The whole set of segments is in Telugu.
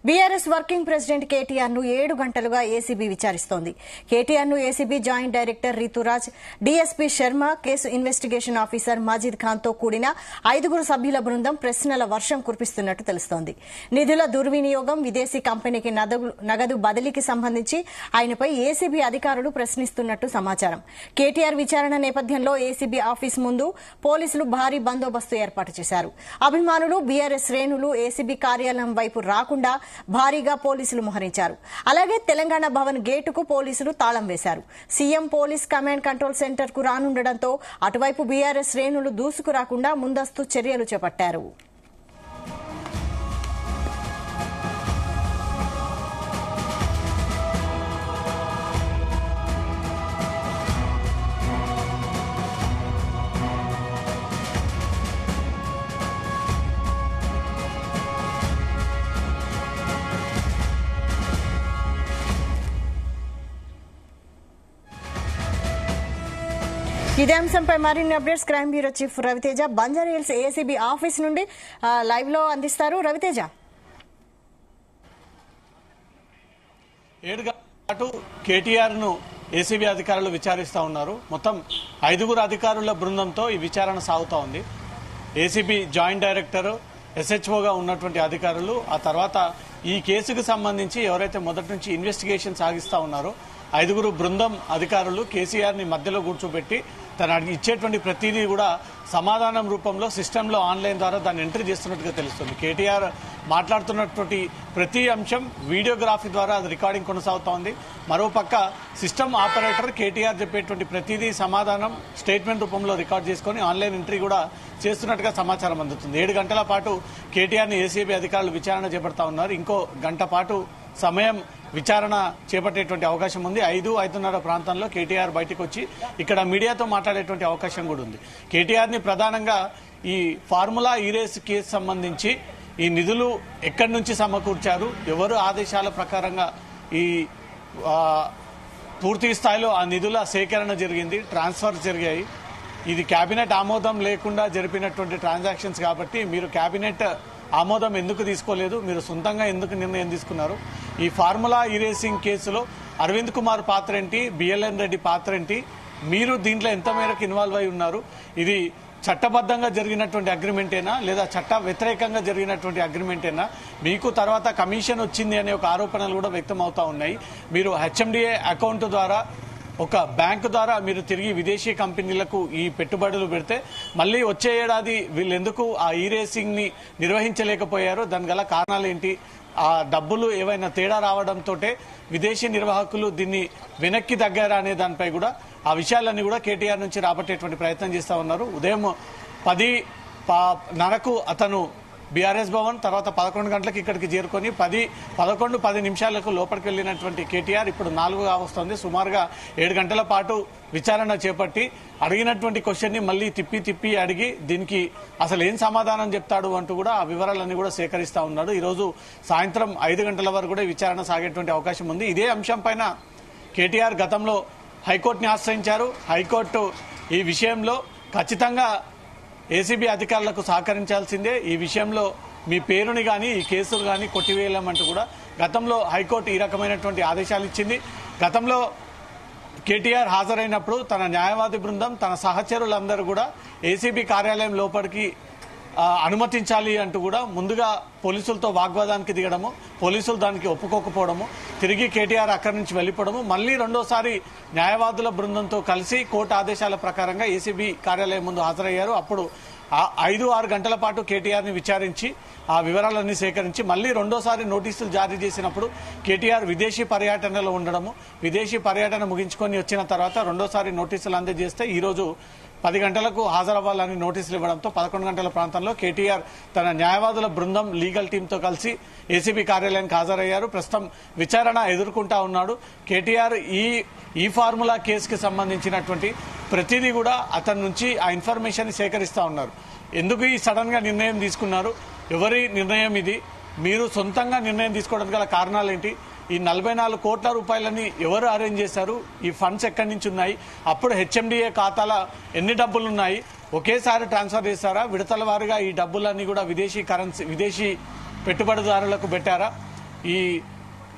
బీఆర్ఎస్ వర్కింగ్ ప్రెసిడెంట్ కేటీఆర్ ను 7 గంటలుగా ఏసీబీ విచారిస్తోంది. కేటీఆర్ ను ACB joint director Rituraj, DSP Sharma, case investigation officer Majeed Khan తో కూడిన 5 సభ్యుల బృందం ప్రశ్నల వర్షం కురిపిస్తున్నట్టు తెలుస్తోంది. నిధుల దుర్వినియోగం, విదేశీ కంపెనీకి నగదు బదిలీకి సంబంధించి ఆయనపై ఏసీబీ అధికారులు ప్రశ్నిస్తున్నట్టు సమాచారం. కేటీఆర్ విచారణ నేపథ్యంలో ఏసీబీ ఆఫీస్ ముందు పోలీసులు భారీ బందోబస్తు ఏర్పాటు చేశారు. అభిమానులు, బీఆర్ఎస్ శ్రేణులు ఏసీబీ కార్యాలయం వైపు రాకుండా భారీగా పోలీసులు మోహరించారు. అలాగే తెలంగాణ భవన్ గేటుకు పోలీసులు తాళం వేశారు. CM police command control centre కు రానుండడంతో అటువైపు బీఆర్ఎస్ శ్రేణులు దూసుకురాకుండా ముందస్తు చర్యలు చేపట్టారు. ఇదే అంశంపై మరిన్ని updates crime bureau chief Raviteja Banjara Hills ACB office నుండి లైవ్ లో అందిస్తారు. రవితేజ, 7 గంటల పాటు కేటీఆర్ ను ఏసీబీ అధికారులు విచారిస్తా ఉన్నారు. మొత్తం 5 అధికారుల బృందంతో ఈ విచారణ సాగుతా ఉంది. ఏసీబీ జాయింట్ డైరెక్టర్, ఎస్హెచ్ఓగా ఉన్నటువంటి అధికారులు, ఆ తర్వాత ఈ కేసుకు సంబంధించి ఎవరైతే మొదటి నుంచి ఇన్వెస్టిగేషన్ సాగిస్తా ఉన్నారో 5 బృందం అధికారులు కేసీఆర్ ని మధ్యలో కూర్చోబెట్టి తన ఇచ్చేటువంటి ప్రతిదీ కూడా సమాధానం రూపంలో సిస్టంలో ఆన్లైన్ ద్వారా దాన్ని ఎంట్రీ చేస్తున్నట్టుగా తెలుస్తుంది. కేటీఆర్ మాట్లాడుతున్నటువంటి ప్రతి అంశం వీడియోగ్రఫీ ద్వారా అది రికార్డింగ్ కొనసాగుతా ఉంది. మరోపక్క సిస్టమ్ ఆపరేటర్ కేటీఆర్ చెప్పేటువంటి ప్రతిదీ సమాధానం స్టేట్మెంట్ రూపంలో రికార్డ్ చేసుకుని ఆన్లైన్ ఎంట్రీ కూడా చేస్తున్నట్టుగా సమాచారం అందుతుంది. 7 గంటల పాటు కేటీఆర్ ని ఏసీబీ అధికారులు విచారణ చేపడతా ఉన్నారు. ఇంకో గంట పాటు సమయం విచారణ చేపట్టేటువంటి అవకాశం ఉంది. 5-5:30 ప్రాంతంలో కేటీఆర్ బయటకు వచ్చి ఇక్కడ మీడియాతో మాట్లాడేటువంటి అవకాశం కూడా ఉంది. కేటీఆర్ ని ప్రధానంగా ఈ ఫార్ములా ఈరేస్ కేసు సంబంధించి ఈ నిధులు ఎక్కడి నుంచి సమకూర్చారు, ఎవరు ఆదేశాల ప్రకారంగా ఈ పూర్తి స్థాయిలో ఆ నిధుల సేకరణ జరిగింది, ట్రాన్స్ఫర్ జరిగాయి, ఇది కేబినెట్ ఆమోదం లేకుండా జరిపినటువంటి ట్రాన్సాక్షన్స్ కాబట్టి మీరు కేబినెట్ ఆమోదం ఎందుకు తీసుకోలేదు, మీరు సొంతంగా ఎందుకు నిర్ణయం తీసుకున్నారు, ఈ ఫార్ములా ఈరేసింగ్ కేసులో అరవింద్ కుమార్ పాత్ర ఏంటి, బిఎల్ఎన్ రెడ్డి పాత్ర ఏంటి, మీరు దీంట్లో ఎంత మేరకు ఇన్వాల్వ్ అయి ఉన్నారు, ఇది చట్టబద్ధంగా జరిగినటువంటి అగ్రిమెంటేనా లేదా చట్ట వ్యతిరేకంగా జరిగినటువంటి అగ్రిమెంటేనా, మీకు తర్వాత కమిషన్ వచ్చింది అనే ఒక ఆరోపణలు కూడా వ్యక్తం అవుతా ఉన్నాయి. మీరు హెచ్ఎండిఏ అకౌంట్ ద్వారా ఒక బ్యాంకు ద్వారా మీరు తిరిగి విదేశీ కంపెనీలకు ఈ పెట్టుబడులు పెడితే మళ్ళీ వచ్చే ఏడాది వీళ్ళు ఎందుకు ఆ ఈ రేసింగ్ ని నిర్వహించలేకపోయారో, దాని గల కారణాలు ఏంటి, ఆ డబ్బులు ఏవైనా తేడా రావడంతో విదేశీ నిర్వాహకులు దీన్ని వెనక్కి దగ్గర అనే దానిపై కూడా ఆ విషయాలన్నీ కూడా కేటీఆర్ నుంచి రాబట్టేటువంటి ప్రయత్నం చేస్తా ఉన్నారు. ఉదయం 10:30కు అతను బీఆర్ఎస్ భవన్, తర్వాత 11 గంటలకు ఇక్కడికి చేరుకొని 10 నిమిషాలకు లోపలికి వెళ్లినటువంటి కేటీఆర్ ఇప్పుడు 4 కావస్తోంది. సుమారుగా 7 గంటల పాటు విచారణ చేపట్టి అడిగినటువంటి క్వశ్చన్ ని మళ్ళీ తిప్పి అడిగి దీనికి అసలు ఏం సమాధానం చెప్తాడు అంటూ కూడా ఆ వివరాలన్నీ కూడా సేకరిస్తా ఉన్నాడు. ఈ రోజు సాయంత్రం 5 గంటల వరకు కూడా విచారణ సాగేటువంటి అవకాశం ఉంది. ఇదే అంశం పైన కేటీఆర్ గతంలో హైకోర్టుని ఆశ్రయించారు. హైకోర్టు ఈ విషయంలో ఖచ్చితంగా ఏసీబీ అధికారులకు సహకరించాల్సిందే, ఈ విషయంలో మీ పేరుని కానీ ఈ కేసులు కానీ కొట్టివేయలేమంటూ కూడా గతంలో హైకోర్టు ఈ రకమైనటువంటి ఆదేశాలు ఇచ్చింది. గతంలో కేటీఆర్ హాజరైనప్పుడు తన న్యాయవాది బృందం, తన సహచరులందరూ కూడా ఏసీబీ కార్యాలయం లోపలికి అనుమతించాలి అంటూ కూడా ముందుగా పోలీసులతో వాగ్వాదానికి దిగడము, పోలీసులు దానికి ఒప్పుకోకపోవడము, తిరిగి కేటీఆర్ అక్కడి నుంచి వెళ్లిపోవడము, మళ్లీ రెండోసారి న్యాయవాదుల బృందంతో కలిసి కోర్టు ఆదేశాల ప్రకారంగా ఏసీబీ కార్యాలయం ముందు హాజరయ్యారు. అప్పుడు 5-6 గంటల పాటు కేటీఆర్ ని విచారించి ఆ వివరాలన్నీ సేకరించి మళ్లీ రెండోసారి నోటీసులు జారీ చేసినప్పుడు కేటీఆర్ విదేశీ పర్యటనలో ఉండడము, విదేశీ పర్యటన ముగించుకొని వచ్చిన తర్వాత రెండోసారి నోటీసులు అందజేస్తే ఈ రోజు 10 గంటలకు హాజరవ్వాలని నోటీసులు ఇవ్వడంతో 11 గంటల ప్రాంతంలో కేటీఆర్ తన న్యాయవాదుల బృందం, లీగల్ టీంతో కలిసి ఏసీబీ కార్యాలయానికి హాజరయ్యారు. ప్రస్తుతం విచారణ ఎదుర్కొంటా ఉన్నాడు. కేటీఆర్ ఈ ఫార్ములా కేసుకి సంబంధించినటువంటి ప్రతిదీ కూడా అతని నుంచి ఆ ఇన్ఫర్మేషన్ సేకరిస్తా ఉన్నారు. ఎందుకు ఈ సడన్ గా నిర్ణయం తీసుకున్నారు, ఎవరి నిర్ణయం ఇది, మీరు సొంతంగా నిర్ణయం తీసుకోవడానికి గల కారణాలు ఏంటి, ఈ 44 కోట్ల రూపాయలని ఎవరు అరేంజ్ చేశారు, ఈ ఫండ్స్ ఎక్కడి నుంచి ఉన్నాయి, అప్పుడు హెచ్ఎండిఏ ఖాతాల ఎన్ని డబ్బులున్నాయి, ఒకేసారి ట్రాన్స్ఫర్ చేశారా, విడతల వారీగా ఈ డబ్బులన్నీ కూడా విదేశీ పెట్టుబడిదారులకు పెట్టారా, ఈ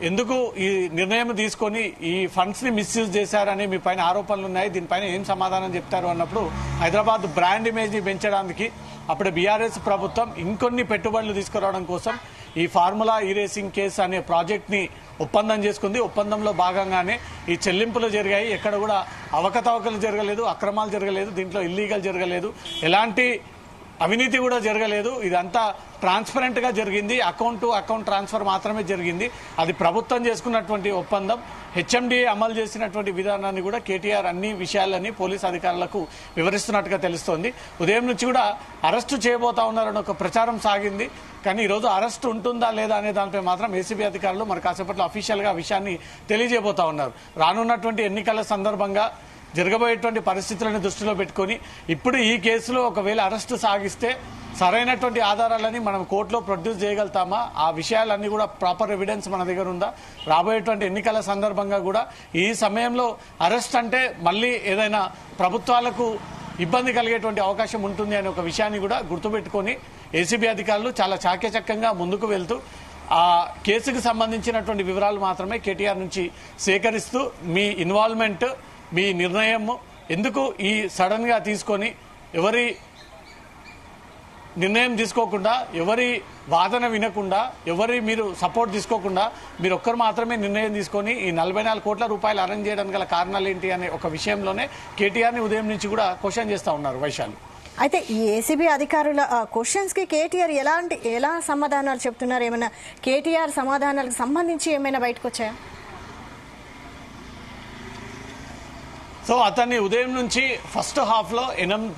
ఎందుకు ఈ నిర్ణయం తీసుకొని ఈ ఫండ్స్ ని మిస్యూజ్ చేశారని మీ పైన ఆరోపణలు ఉన్నాయి, దీనిపైన ఏం సమాధానం చెప్తారు అన్నప్పుడు హైదరాబాద్ బ్రాండ్ ఇమేజ్ ని పెంచడానికి అప్పుడు బీఆర్ఎస్ ప్రభుత్వం ఇంకొన్ని పెట్టుబడులు తీసుకురావడం కోసం ఈ ఫార్ములా ఈ రేసింగ్ కేసు అనే ప్రాజెక్ట్ ని ఒప్పందం చేసుకుంది. ఒప్పందంలో భాగంగానే ఈ చెల్లింపులు జరిగాయి. ఎక్కడ కూడా అవకతవకలు జరగలేదు, అక్రమాలు జరగలేదు, దీంట్లో ఇల్లీగల్ జరగలేదు, ఎలాంటి అవినీతి కూడా జరగలేదు. ఇదంతా ట్రాన్స్పరెంట్ గా జరిగింది. అకౌంట్ టు అకౌంట్ ట్రాన్స్ఫర్ మాత్రమే జరిగింది. అది ప్రభుత్వం చేసుకున్నటువంటి ఒప్పందం. హెచ్ఎండిఏ అమలు చేసినటువంటి విధానాన్ని కూడా కేటీఆర్ అన్ని విషయాలని పోలీసు అధికారులకు వివరిస్తున్నట్టుగా తెలుస్తోంది. ఉదయం నుంచి కూడా అరెస్టు చేయబోతా ఉన్నారని ఒక ప్రచారం సాగింది. కానీ ఈరోజు అరెస్టు ఉంటుందా లేదా అనే దానిపై మాత్రం ఏసీబీ అధికారులు మరి కాసేపట్లో అఫీషియల్ గా విషయాన్ని తెలియజేయబోతా ఉన్నారు. రానున్నటువంటి ఎన్నికల సందర్భంగా జరగబోయేటువంటి పరిస్థితులను దృష్టిలో పెట్టుకుని ఇప్పుడు ఈ కేసులో ఒకవేళ అరెస్టు సాగిస్తే సరైనటువంటి ఆధారాలని మనం కోర్టులో ప్రొడ్యూస్ చేయగలుగుతామా, ఆ విషయాలన్నీ కూడా ప్రాపర్ ఎవిడెన్స్ మన దగ్గర ఉందా, రాబోయేటువంటి ఎన్నికల సందర్భంగా కూడా ఈ సమయంలో అరెస్ట్ అంటే మళ్ళీ ఏదైనా ప్రభుత్వాలకు ఇబ్బంది కలిగేటువంటి అవకాశం ఉంటుంది అనే ఒక విషయాన్ని కూడా గుర్తుపెట్టుకొని ఏసీబీ అధికారులు చాలా చాకచక్యంగా ముందుకు వెళ్తూ ఆ కేసుకు సంబంధించినటువంటి వివరాలు మాత్రమే కేటీఆర్ నుంచి సేకరిస్తూ మీ ఇన్వాల్వ్మెంట్, మీ నిర్ణయం ఎందుకు ఈ సడన్ గా తీసుకొని ఎవరి నిర్ణయం తీసుకోకుండా, ఎవరి వాదన వినకుండా, ఎవరి మీరు సపోర్ట్ తీసుకోకుండా మీరు ఒక్కరు మాత్రమే నిర్ణయం తీసుకొని ఈ 44 కోట్ల రూపాయలు అరేంజ్ చేయడానికి గల కారణాలు ఏంటి అనే ఒక విషయంలోనే కేటీఆర్ని ఉదయం నుంచి కూడా క్వశ్చన్ చేస్తా ఉన్నారు వైశాలి. అయితే ఈ ఏసీబీ అధికారుల క్వశ్చన్స్ కి కేటీఆర్ ఎలా సమాధానాలు చెప్తున్నారు? ఏమైనా కేటీఆర్ సమాధానాలకు సంబంధించి ఏమైనా బయటకు వచ్చాయా? సో అతన్ని ఉదయం నుంచి ఫస్ట్ హాఫ్ లో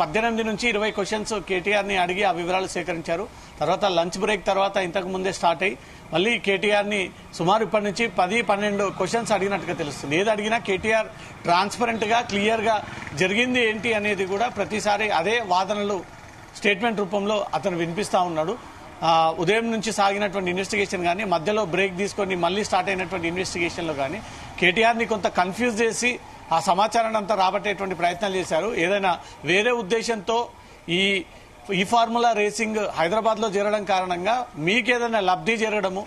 18 నుంచి 20 క్వశ్చన్స్ కేటీఆర్ ని అడిగి ఆ వివరాలు సేకరించారు. తర్వాత లంచ్ బ్రేక్ తర్వాత ఇంతకు ముందే స్టార్ట్ అయ్యి మళ్ళీ కేటీఆర్ ని సుమారు ఇప్పటి నుంచి 10-12 క్వశ్చన్స్ అడిగినట్టుగా తెలుస్తుంది. ఏది అడిగినా కేటీఆర్ ట్రాన్స్పరెంట్ గా క్లియర్ గా జరిగింది ఏంటి అనేది కూడా ప్రతిసారి అదే వాదనలు స్టేట్మెంట్ రూపంలో అతను వినిపిస్తా ఉన్నాడు. ఉదయం నుంచి సాగినటువంటి ఇన్వెస్టిగేషన్ కానీ, మధ్యలో బ్రేక్ తీసుకొని మళ్ళీ స్టార్ట్ అయినటువంటి ఇన్వెస్టిగేషన్ లో కానీ కేటీఆర్ ని కొంత కన్ఫ్యూజ్ చేసి ఆ సమాచారాన్ని అంతా రాబట్టేటువంటి ప్రయత్నాలు చేశారు. ఏదైనా వేరే ఉద్దేశంతో ఈ ఫార్ములా రేసింగ్ హైదరాబాద్ లో జరగడం కారణంగా మీకేదైనా లబ్ధి జరగడము,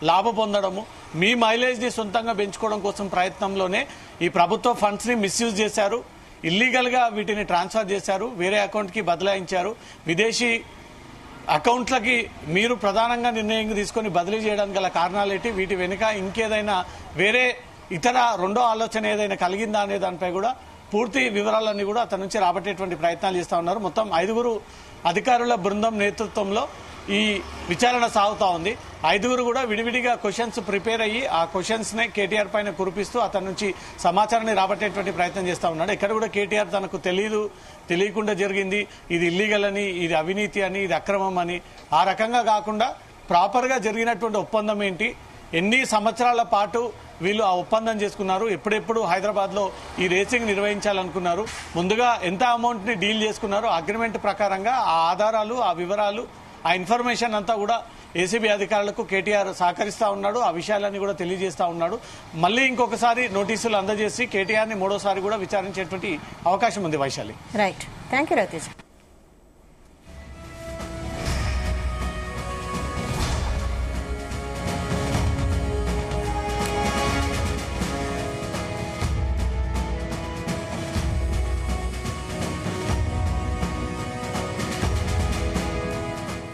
లాభ పొందడము, మీ మైలేజ్ ని సొంతంగా పెంచుకోవడం కోసం ప్రయత్నంలోనే ఈ ప్రభుత్వ ఫండ్స్ ని మిస్యూజ్ చేశారు, ఇల్లీగల్ గా వీటిని ట్రాన్స్ఫర్ చేశారు, వేరే అకౌంట్ కి బదలాయించారు, విదేశీ అకౌంట్లకి మీరు ప్రధానంగా నిర్ణయం తీసుకొని బదిలీ చేయడానికి గల కారణాలేంటి, వీటి వెనుక ఇంకేదైనా వేరే ఇతర రెండో ఆలోచన ఏదైనా కలిగిందా అనే దానిపై కూడా పూర్తి వివరాలన్నీ కూడా అతని నుంచి రాబట్టేటువంటి ప్రయత్నాలు చేస్తా ఉన్నారు. మొత్తం 5 అధికారుల బృందం నేతృత్వంలో ఈ విచారణ సాగుతా ఉంది. 5 కూడా విడివిడిగా క్వశ్చన్స్ ప్రిపేర్ అయ్యి ఆ క్వశ్చన్స్ నే కేటీఆర్ పైన కురిపిస్తూ అతని నుంచి సమాచారాన్ని రాబట్టేటువంటి ప్రయత్నం చేస్తా ఉన్నాడు. ఎక్కడ కూడా కేటీఆర్ తనకు తెలియకుండా జరిగింది, ఇది ఇల్లీగల్ అని, ఇది అవినీతి అని, ఇది అక్రమం అని ఆ రకంగా కాకుండా ప్రాపర్ గా జరిగినటువంటి ఒప్పందం ఏంటి, ఎన్ని సంవత్సరాల పాటు వీళ్ళు ఆ ఒప్పందం చేసుకున్నారు, ఎప్పుడెప్పుడు హైదరాబాద్ లో ఈ రేసింగ్ నిర్వహించాలనుకున్నారు, ముందుగా ఎంత అమౌంట్ ని డీల్ చేసుకున్నారు, అగ్రిమెంట్ ప్రకారంగా ఆ ఆధారాలు, ఆ వివరాలు, ఆ ఇన్ఫర్మేషన్ అంతా కూడా ఏసీబీ అధికారులకు కేటీఆర్ సహకరిస్తా ఉన్నాడు. ఆ విషయాలన్నీ కూడా తెలియజేస్తా ఉన్నాడు. మళ్ళీ ఇంకొకసారి నోటీసులు అందజేసి కేటీఆర్ ని 3వ సారి కూడా విచారించేటువంటి అవకాశం ఉంది Vaishali. Right, thank you Ratheesh.